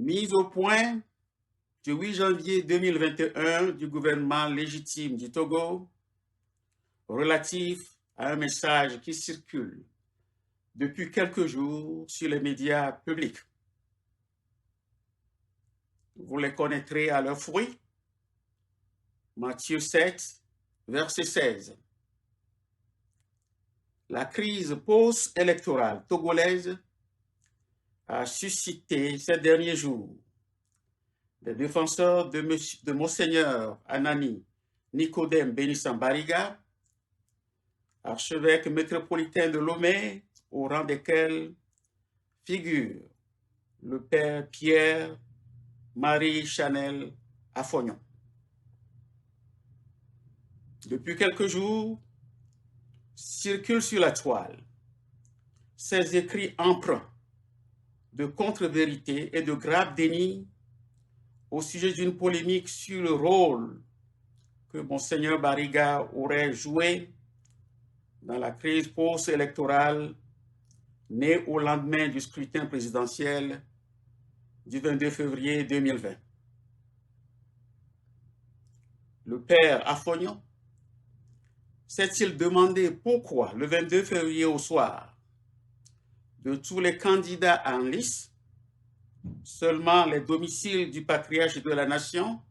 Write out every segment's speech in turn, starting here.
Mise au point du 8 janvier 2021 du gouvernement légitime du Togo relatif à un message qui circule depuis quelques jours sur les médias publics. Vous les connaîtrez à leur fruit. Matthieu 7, verset 16. La crise post-électorale togolaise a suscité ces derniers jours des défenseurs de Monseigneur Anani Nicodème Bénissan Bariga, archevêque métropolitain de Lomé, au rang desquels figure le père Pierre-Marie Chanel Afognon. Depuis quelques jours, circulent sur la toile ces écrits empreints de contre-vérité et de graves dénis au sujet d'une polémique sur le rôle que Monseigneur Bariga aurait joué dans la crise post-électorale née au lendemain du scrutin présidentiel du 22 février 2020. Le père Afognon s'est-il demandé pourquoi le 22 février au soir, de tous les candidats en lice, seulement les domiciles du patriarche de la nation,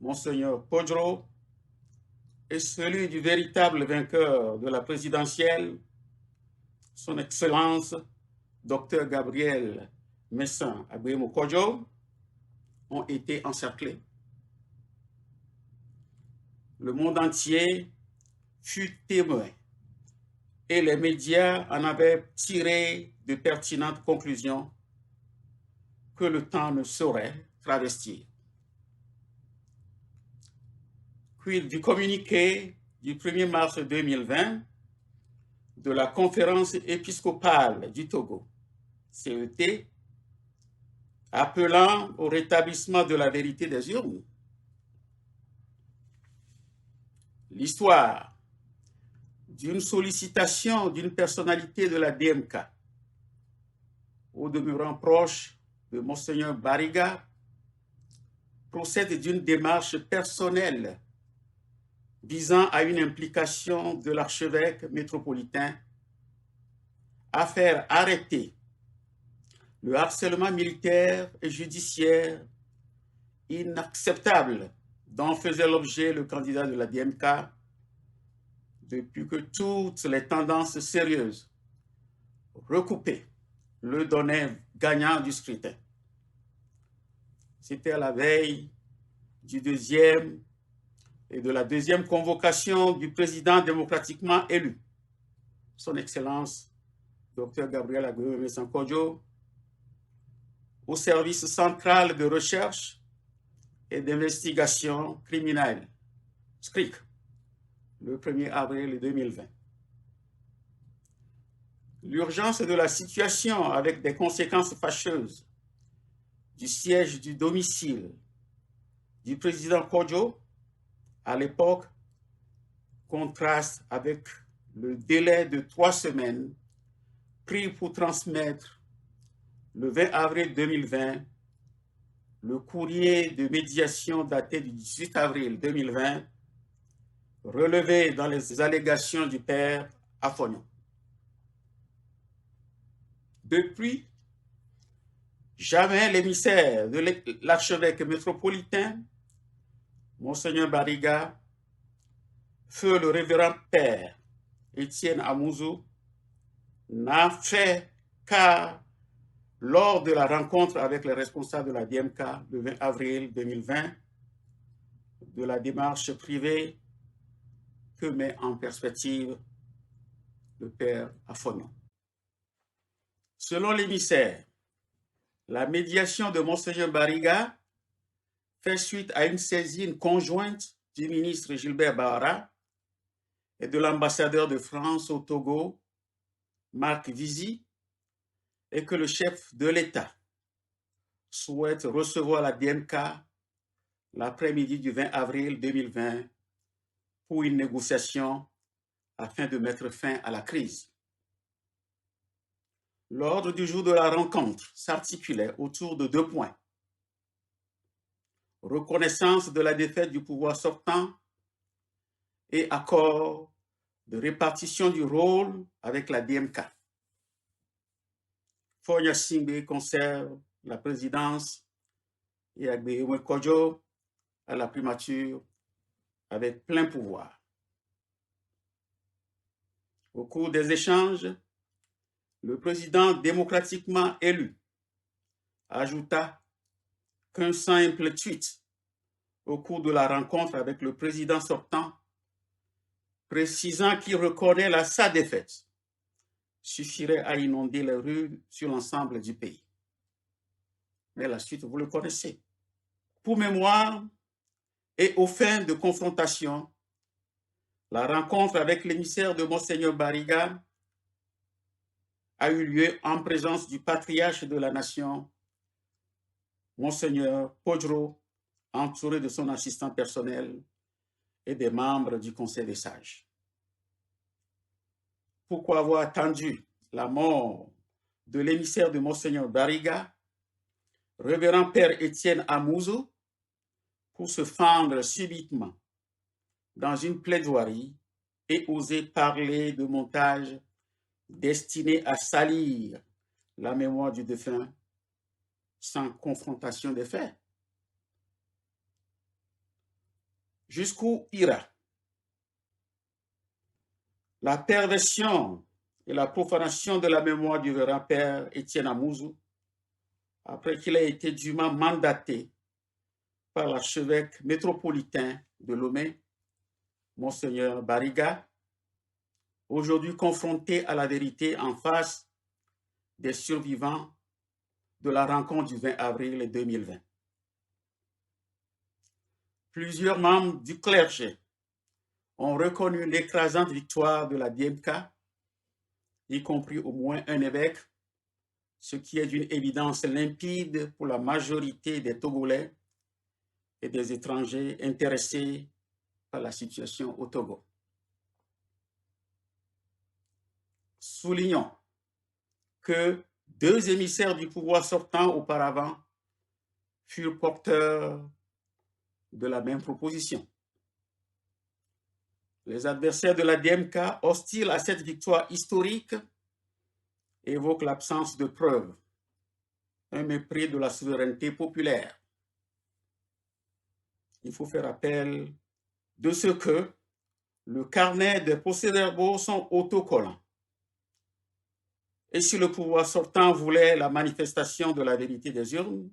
Monseigneur Podro, et celui du véritable vainqueur de la présidentielle, son Excellence Dr Gabriel Messan Agbemo Kodjo, ont été encerclés. Le monde entier fut témoin et les médias en avaient tiré de pertinentes conclusions que le temps ne saurait travestir. Quid du communiqué du 1er mars 2020 de la conférence épiscopale du Togo, CET, appelant au rétablissement de la vérité des urnes. L'histoire d'une sollicitation d'une personnalité de la DMK, au demeurant proche de Monseigneur Bariga, procède d'une démarche personnelle visant à une implication de l'archevêque métropolitain à faire arrêter le harcèlement militaire et judiciaire inacceptable dont faisait l'objet le candidat de la DMK depuis que toutes les tendances sérieuses recoupées le donnaient gagnant du scrutin. C'était à la veille du deuxième et de la deuxième convocation du président démocratiquement élu, son Excellence Dr Gabriel Agbemo Messan Kodjo, au service central de recherche et d'investigation criminelle, SCRIC, le 1er avril 2020. L'urgence de la situation avec des conséquences fâcheuses du siège du domicile du président Kodjo à l'époque contraste avec le délai de 3 semaines pris pour transmettre le 20 avril 2020 le courrier de médiation daté du 18 avril 2020 relevé dans les allégations du père Afognon. Depuis, jamais l'émissaire de l'archevêque métropolitain, Monseigneur Bariga, feu le révérend père Étienne Amouzou, n'a fait qu'à, lors de la rencontre avec les responsables de la DMK le 20 avril 2020, de la démarche privée que met en perspective le père Afognon. Selon l'émissaire, la médiation de Monseigneur Bariga fait suite à une saisine conjointe du ministre Gilbert Bahara et de l'ambassadeur de France au Togo, Marc Vizy, et que le chef de l'État souhaite recevoir la DMK l'après-midi du 20 avril 2020 pour une négociation afin de mettre fin à la crise. L'ordre du jour de la rencontre s'articulait autour de 2 points. Reconnaissance de la défaite du pouvoir sortant et accord de répartition du rôle avec la DMK. Faure Gnassingbé conserve la présidence et Agbeyewe Kodjo à la primature avec plein pouvoir. Au cours des échanges, le président démocratiquement élu ajouta qu'un simple tweet au cours de la rencontre avec le président sortant, précisant qu'il reconnaît sa défaite, suffirait à inonder les rues sur l'ensemble du pays. Mais la suite, vous le connaissez. Pour mémoire et aux fins de confrontation, la rencontre avec l'émissaire de Monseigneur Bariga a eu lieu en présence du patriarche de la nation, Monseigneur Podro, entouré de son assistant personnel et des membres du Conseil des sages. Pourquoi avoir attendu la mort de l'émissaire de Monseigneur Bariga, révérend Père Étienne Amouzo, pour se fendre subitement dans une plaidoirie et oser parler de montage destiné à salir la mémoire du défunt sans confrontation des faits? Jusqu'où ira la perversion et la profanation de la mémoire du révérend Père Étienne Amouzo après qu'il ait été dûment mandaté par l'archevêque métropolitain de Lomé, Monseigneur Bariga, aujourd'hui confronté à la vérité en face des survivants de la rencontre du 20 avril 2020. Plusieurs membres du clergé ont reconnu l'écrasante victoire de la DMK, y compris au moins un évêque, ce qui est d'une évidence limpide pour la majorité des Togolais et des étrangers intéressés par la situation au Togo. Soulignons que 2 émissaires du pouvoir sortant auparavant furent porteurs de la même proposition. Les adversaires de la DMK, hostiles à cette victoire historique, évoquent l'absence de preuves, un mépris de la souveraineté populaire. Il faut faire appel de ce que le carnet des procès-verbaux sont autocollants. Et si le pouvoir sortant voulait la manifestation de la vérité des urnes,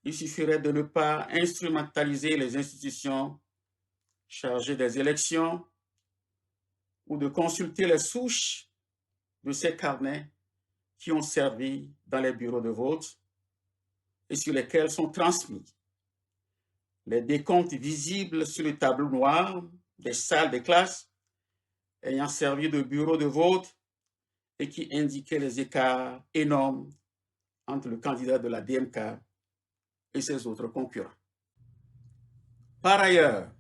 il suffirait de ne pas instrumentaliser les institutions chargées des élections ou de consulter les souches de ces carnets qui ont servi dans les bureaux de vote et sur lesquels sont transmis les décomptes visibles sur le tableau noir des salles de classe ayant servi de bureau de vote et qui indiquaient les écarts énormes entre le candidat de la DMK et ses autres concurrents. Par ailleurs,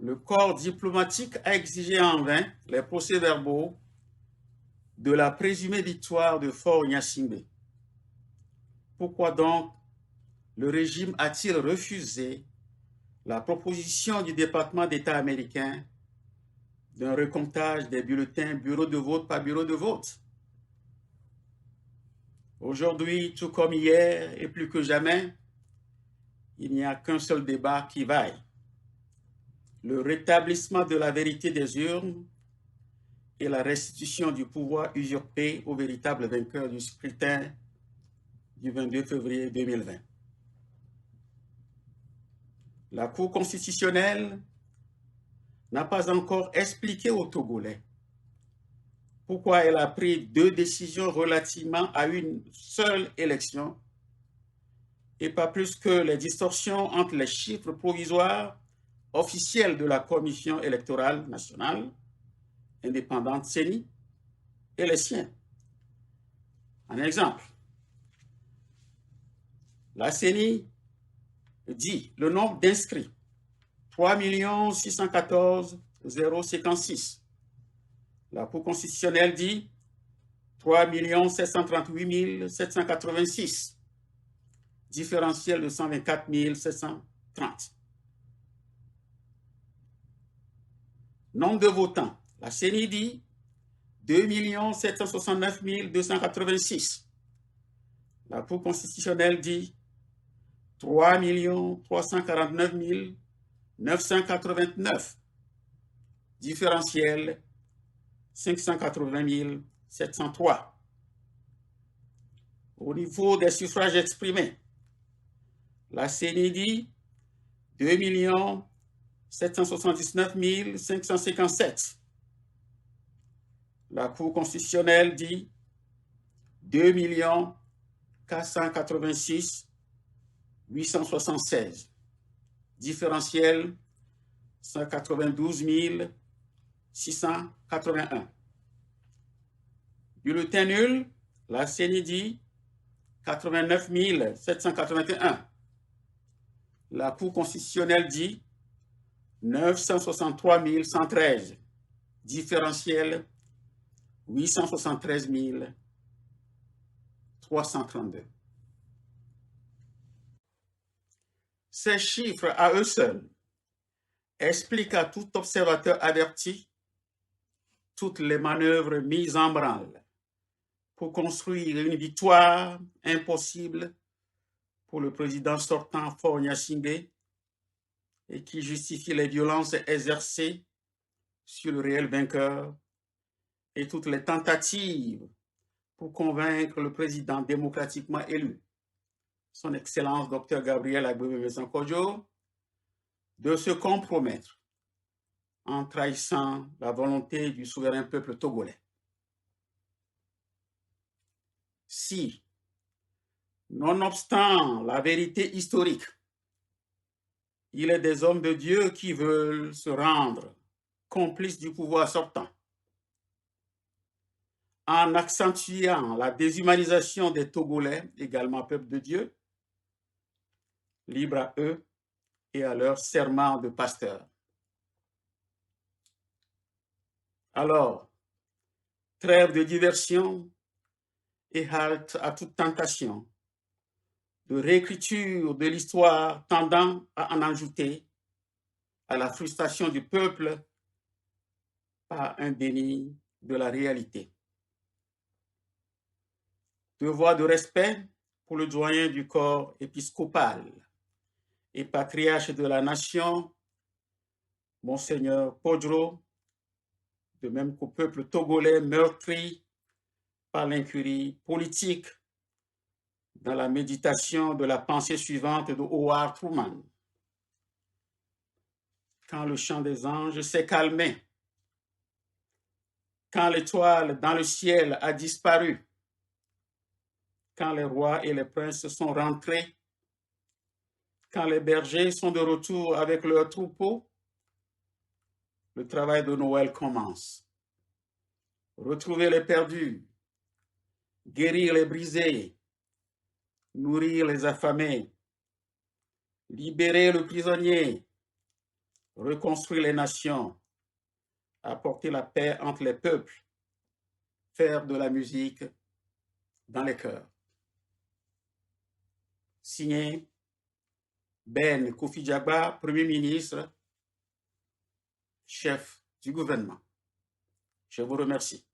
le corps diplomatique a exigé en vain les procès-verbaux de la présumée victoire de Faure Gnassingbé. Pourquoi donc le régime a-t-il refusé la proposition du département d'État américain d'un recomptage des bulletins bureau de vote par bureau de vote? Aujourd'hui, tout comme hier et plus que jamais, il n'y a qu'un seul débat qui vaille: le rétablissement de la vérité des urnes et la restitution du pouvoir usurpé au véritable vainqueur du scrutin du 22 février 2020. La Cour constitutionnelle n'a pas encore expliqué aux Togolais pourquoi elle a pris 2 décisions relativement à une seule élection et pas plus que les distorsions entre les chiffres provisoires officiels de la Commission électorale nationale indépendante CENI et les siens. Un exemple, la CENI dit le nombre d'inscrits, 3 614 056. La Cour constitutionnelle dit 3 738 786. Différentiel de 124 730. Nombre de votants. La CENI dit 2 769 286. La Cour constitutionnelle dit 3 349 989. Différentiel 580 703. Au niveau des suffrages exprimés, la CENI dit 2 779 557. La Cour constitutionnelle dit 2 486 876. Différentiel 192 681. Bulletin nul, la CENI dit 89 781. La Cour constitutionnelle dit 963 113. Différentiel 873 332. Ces chiffres à eux seuls expliquent à tout observateur averti toutes les manœuvres mises en branle pour construire une victoire impossible pour le président sortant Faure Gnassingbé et qui justifie les violences exercées sur le réel vainqueur et toutes les tentatives pour convaincre le président démocratiquement élu, son Excellence Dr Gabriel Agbemebe-Sankojo, de se compromettre en trahissant la volonté du souverain peuple togolais. Si, nonobstant la vérité historique, il est des hommes de Dieu qui veulent se rendre complices du pouvoir sortant, en accentuant la déshumanisation des Togolais, également peuple de Dieu, libre à eux et à leur serment de pasteur. Alors, trêve de diversion et halte à toute tentation de réécriture de l'histoire tendant à en ajouter à la frustration du peuple par un déni de la réalité. Devoir de respect pour le doyen du corps épiscopal et patriarche de la nation, Monseigneur Podro, de même qu'au peuple togolais meurtri par l'incurie politique dans la méditation de la pensée suivante de Howard Truman. Quand le chant des anges s'est calmé, quand l'étoile dans le ciel a disparu, quand les rois et les princes sont rentrés, quand les bergers sont de retour avec leurs troupeaux, le travail de Noël commence. Retrouver les perdus, guérir les brisés, nourrir les affamés, libérer le prisonnier, reconstruire les nations, apporter la paix entre les peuples, faire de la musique dans les cœurs. Signé Ben Kofi-Diagba, Premier ministre, chef du gouvernement. Je vous remercie.